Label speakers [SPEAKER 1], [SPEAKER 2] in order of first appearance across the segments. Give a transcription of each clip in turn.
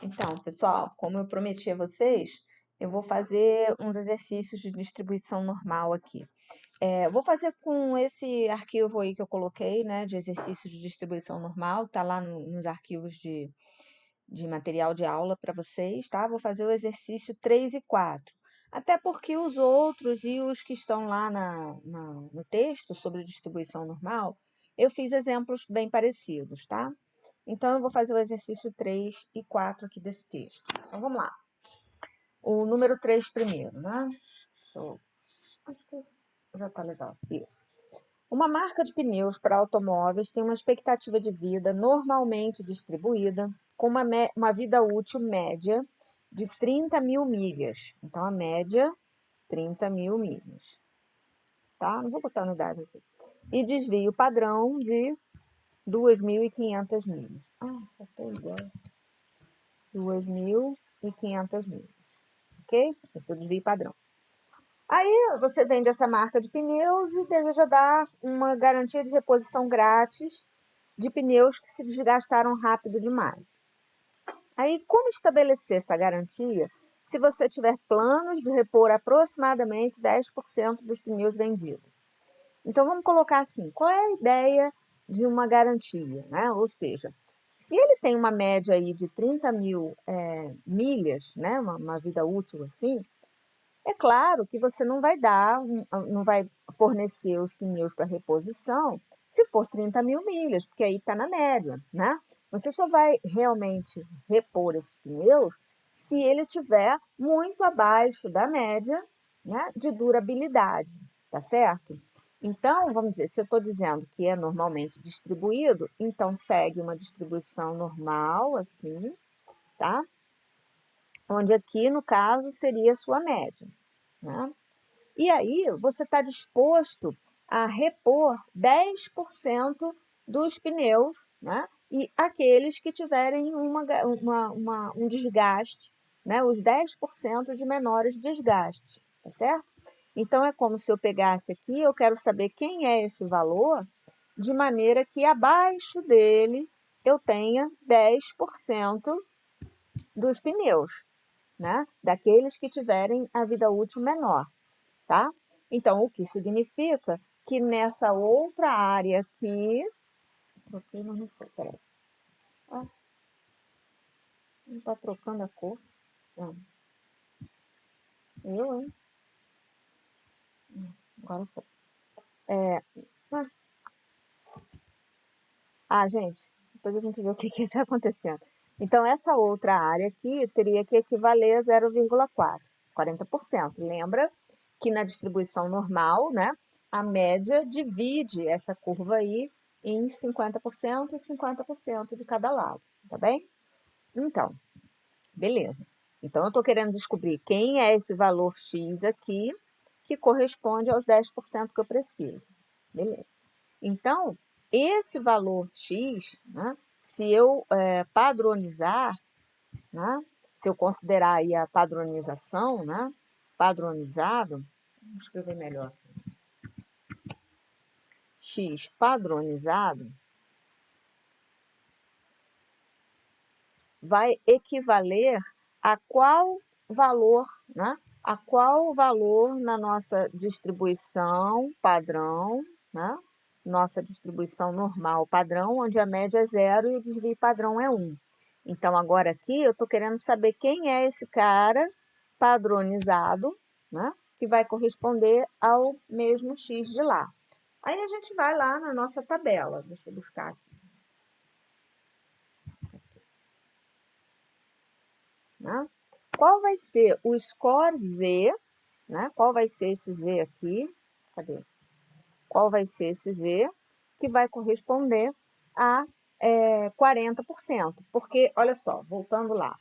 [SPEAKER 1] Então, pessoal, como eu prometi a vocês, eu vou fazer uns exercícios de distribuição normal aqui. Vou fazer com esse arquivo aí que eu coloquei, né, de exercício de distribuição normal, tá lá nos arquivos de material de aula para vocês, tá? Vou fazer o exercício 3 e 4. Até porque os outros e os que estão lá no texto sobre distribuição normal, eu fiz exemplos bem parecidos, tá? Então, eu vou fazer o exercício 3 e 4 aqui desse texto. Então, vamos lá. O número 3 primeiro, né? Acho que já tá legal. Isso. Uma marca de pneus para automóveis tem uma expectativa de vida normalmente distribuída com uma vida útil média de 30 mil milhas. Então, a média, 30 mil milhas. Tá? Não vou botar unidade aqui. E desvio padrão de 2.500 milhas. Ah, acertei igual. 2.500 milhas. Ok? Esse é o desvio padrão. Aí você vende essa marca de pneus e deseja dar uma garantia de reposição grátis de pneus que se desgastaram rápido demais. Aí, como estabelecer essa garantia se você tiver planos de repor aproximadamente 10% dos pneus vendidos? Então, vamos colocar assim, qual é a ideia de uma garantia, né? Ou seja, se ele tem uma média aí de 30 mil milhas, né? Uma vida útil assim, é claro que você não vai fornecer os pneus para reposição se for 30 mil milhas, porque aí está na média, né? Você só vai realmente repor esses pneus se ele tiver muito abaixo da média, né, de durabilidade, tá certo? Então, vamos dizer, se eu estou dizendo que é normalmente distribuído, então segue uma distribuição normal, assim, tá? Onde aqui, no caso, seria a sua média, né? E aí, você está disposto a repor 10% dos pneus, né? E aqueles que tiverem um desgaste, né? Os 10% de menores desgastes, tá certo? Então, é como se eu pegasse aqui, eu quero saber quem é esse valor, de maneira que abaixo dele eu tenha 10% dos pneus, né? Daqueles que tiverem a vida útil menor, tá? Então, o que significa que nessa outra área aqui... Troquei, mas não foi, peraí. Ah, não tá trocando a cor. Não. Eu, hein? Agora foi. Ah, gente, depois a gente vê o que está acontecendo. Então, essa outra área aqui teria que equivaler a 0,4, 40%. Lembra que na distribuição normal, né, a média divide essa curva aí em 50% e 50% de cada lado, tá bem? Então, beleza. Então, eu estou querendo descobrir quem é esse valor X aqui que corresponde aos 10% que eu preciso. Beleza. Então, esse valor X, né, se eu padronizar, né, se eu considerar aí a padronização, né, padronizado, vamos escrever melhor, X padronizado, vai equivaler a qual valor, né, a qual valor na nossa distribuição padrão, né, nossa distribuição normal padrão, onde a média é 0 e o desvio padrão é 1. Então, agora aqui eu estou querendo saber quem é esse cara padronizado, né, que vai corresponder ao mesmo X de lá. Aí a gente vai lá na nossa tabela. Deixa eu buscar aqui. Né? Qual vai ser o score Z, né? Qual vai ser esse Z aqui? Cadê? Qual vai ser esse Z que vai corresponder a 40%? Porque, olha só, voltando lá,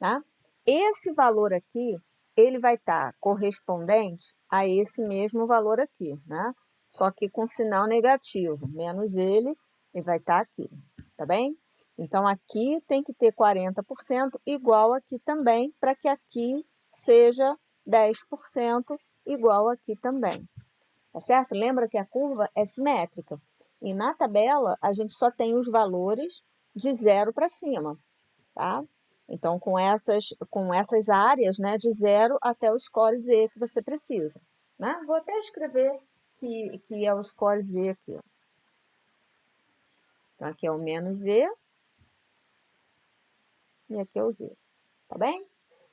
[SPEAKER 1] tá? Esse valor aqui, ele vai estar correspondente a esse mesmo valor aqui, né? Só que com sinal negativo, menos ele vai estar aqui, tá bem? Então, aqui tem que ter 40% igual aqui também, para que aqui seja 10% igual aqui também. Tá certo? Lembra que a curva é simétrica. E na tabela, a gente só tem os valores de 0 para cima, tá? Então, com essas áreas, né, de 0 até o score Z que você precisa, né? Vou até escrever que é o score Z aqui. Então, aqui é o menos Z e aqui é o Z, tá bem?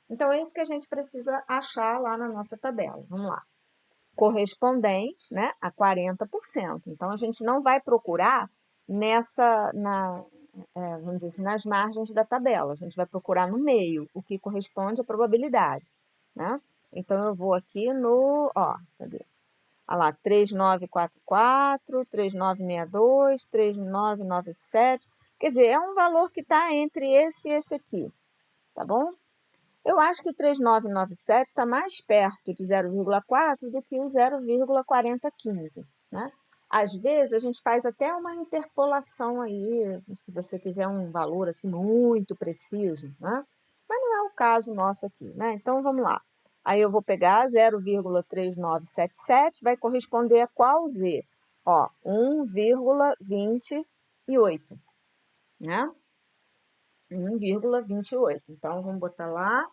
[SPEAKER 1] Então, é isso que a gente precisa achar lá na nossa tabela. Vamos lá. Correspondente, né, a 40%. Então, a gente não vai procurar vamos dizer assim, nas margens da tabela. A gente vai procurar no meio, o que corresponde à probabilidade, né? Então, eu vou aqui cadê? Olha lá, 3944, 3962, 3997. Quer dizer, é um valor que está entre esse e esse aqui, tá bom? Eu acho que o 3997 está mais perto de 0,4 do que o 0,4015, né? Às vezes, a gente faz até uma interpolação aí, se você quiser um valor assim muito preciso, né? Mas não é o caso nosso aqui, né? Então, vamos lá. Aí eu vou pegar 0,3977, vai corresponder a qual Z? Ó, 1,28, né? 1,28. Então, vamos botar lá.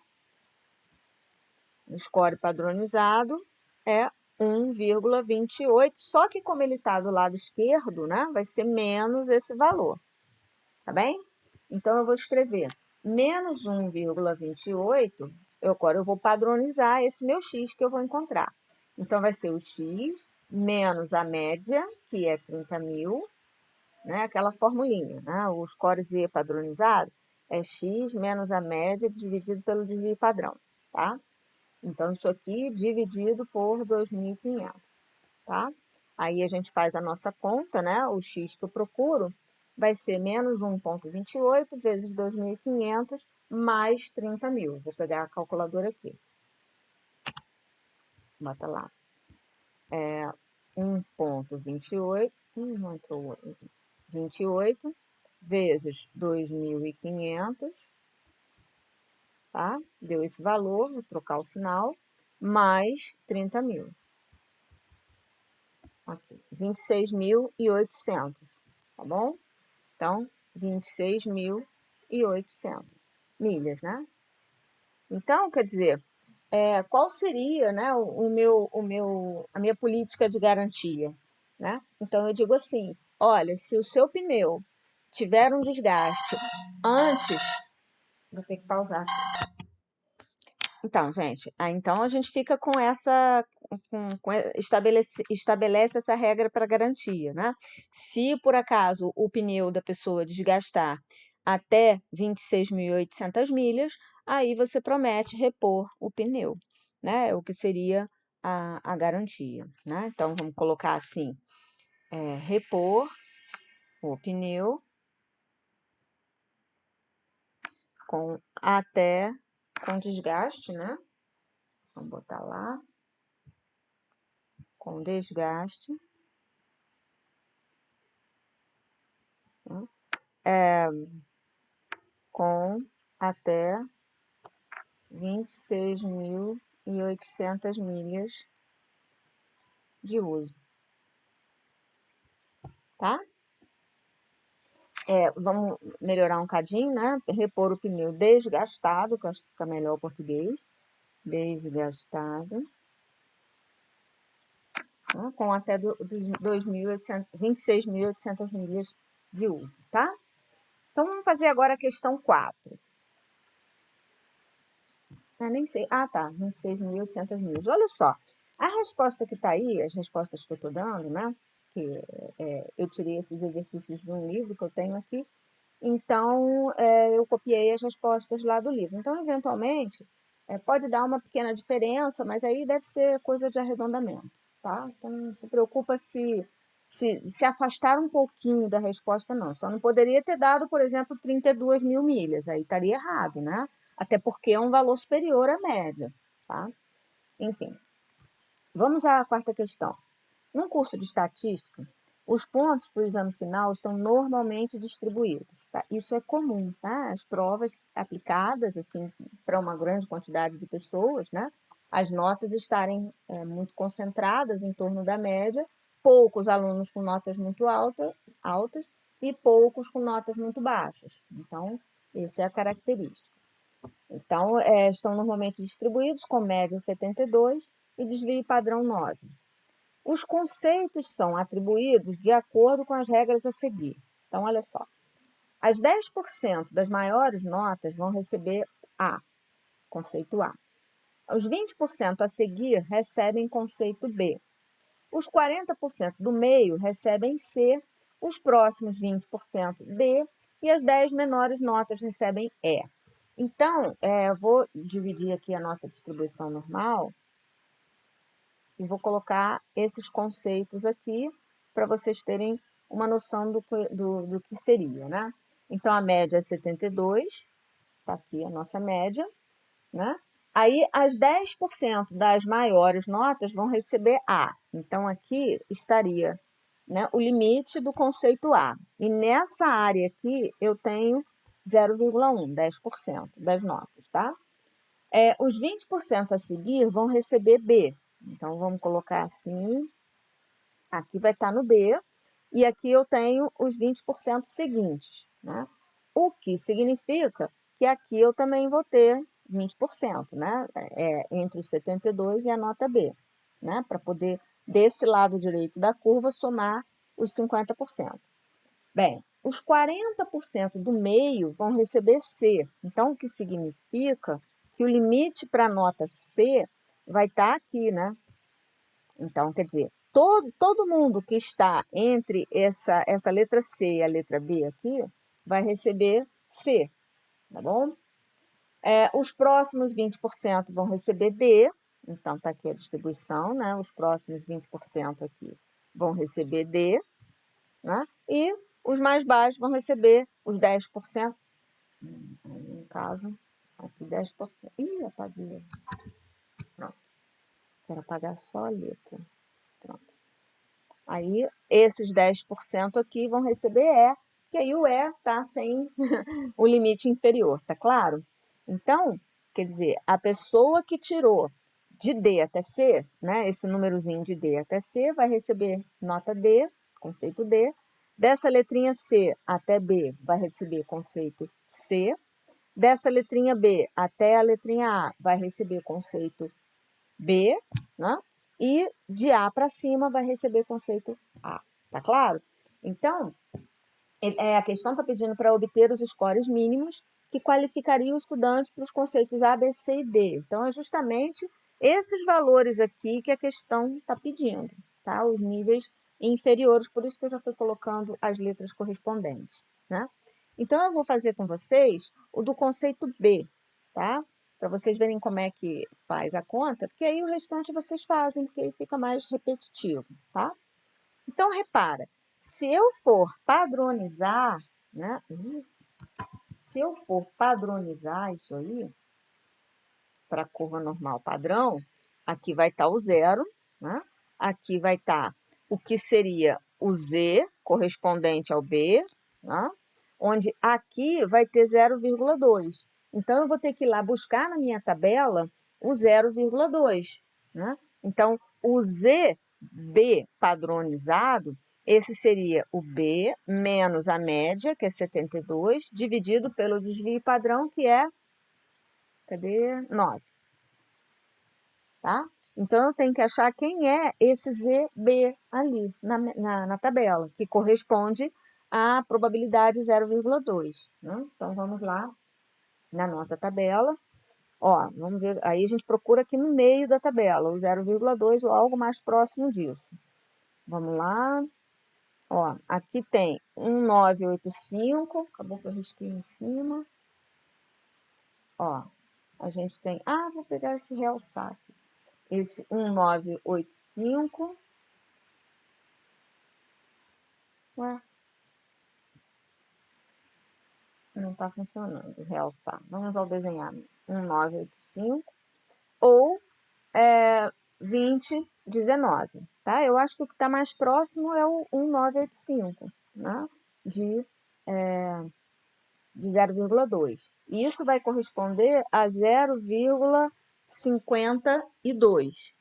[SPEAKER 1] O score padronizado é 1,28, só que como ele está do lado esquerdo, né, vai ser menos esse valor, tá bem? Então, eu vou escrever menos 1,28, agora eu vou padronizar esse meu x que eu vou encontrar. Então, vai ser o x menos a média, que é 30.000, né, aquela formulinha, né, o score Z padronizado é x menos a média dividido pelo desvio padrão, tá? Então, isso aqui dividido por 2.500, tá? Aí a gente faz a nossa conta, né? O x que eu procuro vai ser menos 1,28 vezes 2.500 mais 30.000. Vou pegar a calculadora aqui. Bota lá. 1,28, não entrou 28 vezes 2.500, tá? Deu esse valor, vou trocar o sinal, mais 30.000. Aqui, 26.800, tá bom? Então, 26.800 milhas, né? Então, quer dizer, qual seria, né, a minha política de garantia, né? Então, eu digo assim, olha, se o seu pneu tiver um desgaste antes, vou ter que pausar aqui. Então, gente, então a gente fica com estabelece essa regra para garantia, né? Se por acaso o pneu da pessoa desgastar até 26.800 milhas, aí você promete repor o pneu, né? O que seria a garantia, né? Então vamos colocar assim, repor o pneu com desgaste, né? Vamos botar lá. Com desgaste, com até 26.800 milhas de uso, tá? Vamos melhorar um cadinho, né? Repor o pneu desgastado, que eu acho que fica melhor o português. Desgastado. Né? Com até 26.800 milhas de uso, tá? Então, vamos fazer agora a questão 4. Nem sei. Ah, tá. 26.800 milhas. Olha só. A resposta que está aí, as respostas que eu estou dando, né? Que eu tirei esses exercícios de um livro que eu tenho aqui. Então, eu copiei as respostas lá do livro. Então, eventualmente, pode dar uma pequena diferença, mas aí deve ser coisa de arredondamento, tá? Então, não se preocupa se afastar um pouquinho da resposta, não. Só não poderia ter dado, por exemplo, 32.000 milhas. Aí estaria errado, né? Até porque é um valor superior à média, tá? Enfim, vamos à quarta questão. No curso de estatística, os pontos para o exame final estão normalmente distribuídos, tá? Isso é comum, tá? As provas aplicadas, assim, para uma grande quantidade de pessoas, né? As notas estarem muito concentradas em torno da média, poucos alunos com notas muito altas e poucos com notas muito baixas. Então, essa é a característica. Então, estão normalmente distribuídos com média 72 e desvio padrão 9. Os conceitos são atribuídos de acordo com as regras a seguir. Então, olha só. As 10% das maiores notas vão receber A, conceito A. Os 20% a seguir recebem conceito B. Os 40% do meio recebem C, os próximos 20% D e as 10 menores notas recebem E. Então, eu vou dividir aqui a nossa distribuição normal e vou colocar esses conceitos aqui para vocês terem uma noção do que seria, né? Então, a média é 72, está aqui a nossa média, né? Aí, as 10% das maiores notas vão receber A. Então, aqui estaria, né, o limite do conceito A. E nessa área aqui, eu tenho 0,1, 10% das notas, tá? Os 20% a seguir vão receber B. Então, vamos colocar assim. Aqui vai estar no B. E aqui eu tenho os 20% seguintes, né? O que significa que aqui eu também vou ter 20%, né? Entre os 72 e a nota B, né? Para poder, desse lado direito da curva, somar os 50%. Bem, os 40% do meio vão receber C. Então, o que significa que o limite para a nota C vai estar aqui, né? Então, quer dizer, todo mundo que está entre essa letra C e a letra B aqui vai receber C, tá bom? Os próximos 20% vão receber D, então está aqui a distribuição, né? Os próximos 20% aqui vão receber D, né? E os mais baixos vão receber os 10%. No caso, aqui 10%. Ih, apaguei. Pronto. Quero apagar só a letra. Pronto. Aí, esses 10% aqui vão receber E, que aí o E está sem o limite inferior, tá claro? Então, quer dizer, a pessoa que tirou de D até C, né, esse númerozinho de D até C, vai receber nota D, conceito D. Dessa letrinha C até B, vai receber conceito C. Dessa letrinha B até a letrinha A, vai receber conceito B, né? E de A para cima, vai receber conceito A. Tá claro? Então, a questão está pedindo para obter os scores mínimos que qualificariam o estudante para os conceitos A, B, C e D. Então, é justamente esses valores aqui que a questão está pedindo, tá? Os níveis inferiores, por isso que eu já fui colocando as letras correspondentes, né? Então, eu vou fazer com vocês o do conceito B, tá? Para vocês verem como é que faz a conta, porque aí o restante vocês fazem, porque aí fica mais repetitivo, tá? Então, repara, se eu for padronizar, né? Se eu for padronizar isso aí, para a curva normal padrão, aqui vai estar o zero, né? Aqui vai estar o que seria o Z, correspondente ao B, né? Onde aqui vai ter 0,2. Então, eu vou ter que ir lá buscar na minha tabela o 0,2, né? Então, o ZB padronizado, esse seria o B menos a média, que é 72, dividido pelo desvio padrão, que é, cadê? 9, tá? Então, eu tenho que achar quem é esse ZB ali na tabela, que corresponde à probabilidade 0,2, né? Então, vamos lá na nossa tabela. Ó, vamos ver, aí a gente procura aqui no meio da tabela, o 0,2 ou algo mais próximo disso. Vamos lá. Ó, aqui tem 1985, acabou que eu risquei em cima. Ó, a gente tem... Ah, vou pegar esse realçar aqui. Esse 1985. Ué, não está funcionando, realçar. Vamos ao desenhar. 1985 ou 2019, tá? Eu acho que o que está mais próximo é o 1985, né? De 0,2. E isso vai corresponder a 0,52,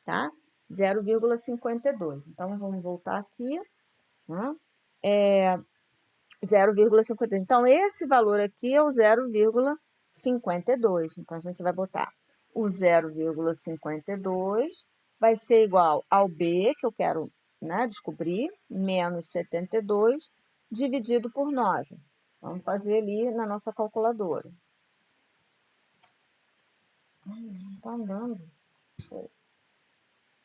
[SPEAKER 1] tá? 0,52. Então, vamos voltar aqui, né? 0,52. Então, esse valor aqui é o 0,52. Então, a gente vai botar o 0,52 vai ser igual ao B, que eu quero, né, descobrir, menos 72, dividido por 9. Vamos fazer ali na nossa calculadora. Não está andando.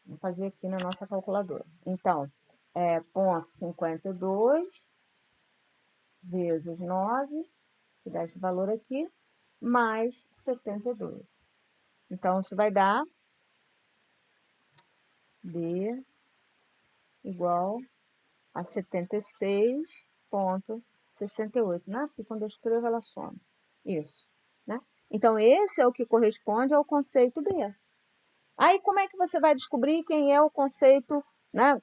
[SPEAKER 1] Vamos fazer aqui na nossa calculadora. Então, é 0,52 vezes 9, que dá esse valor aqui, mais 72. Então, isso vai dar B igual a 76,68, né? Porque quando eu escrevo, ela some. Isso, né? Então, esse é o que corresponde ao conceito B. Aí, como é que você vai descobrir quem é o conceito, né?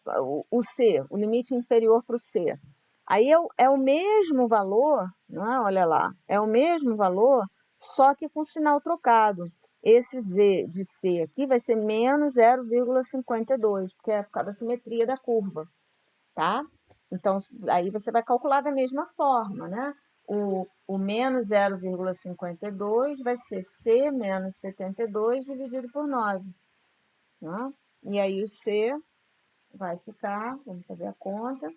[SPEAKER 1] O C, o limite inferior para o C? Aí é o mesmo valor, né? Olha lá, é o mesmo valor, só que com sinal trocado. Esse Z de C aqui vai ser menos 0,52, porque é por causa da simetria da curva, tá? Então, aí você vai calcular da mesma forma, né? O menos 0,52 vai ser C menos 72 dividido por 9. Né? E aí o C vai ficar, vamos fazer a conta,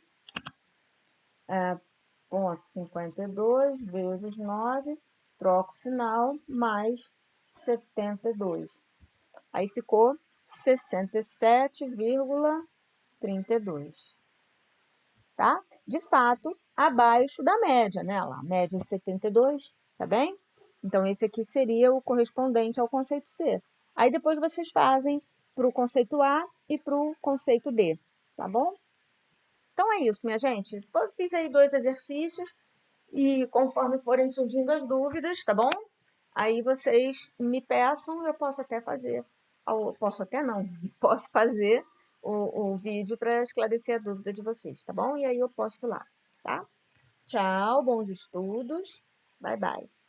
[SPEAKER 1] 0,52 vezes 9, troco o sinal, mais 72. Aí ficou 67,32. Tá? De fato, abaixo da média, né? A média é 72, tá bem? Então, esse aqui seria o correspondente ao conceito C. Aí, depois vocês fazem para o conceito A e para o conceito D, tá bom? Então, é isso, minha gente. Fiz aí 2 exercícios e conforme forem surgindo as dúvidas, tá bom? Aí vocês me peçam, eu posso até fazer. Posso até não, posso fazer o vídeo para esclarecer a dúvida de vocês, tá bom? E aí eu posto lá, tá? Tchau, bons estudos. Bye, bye.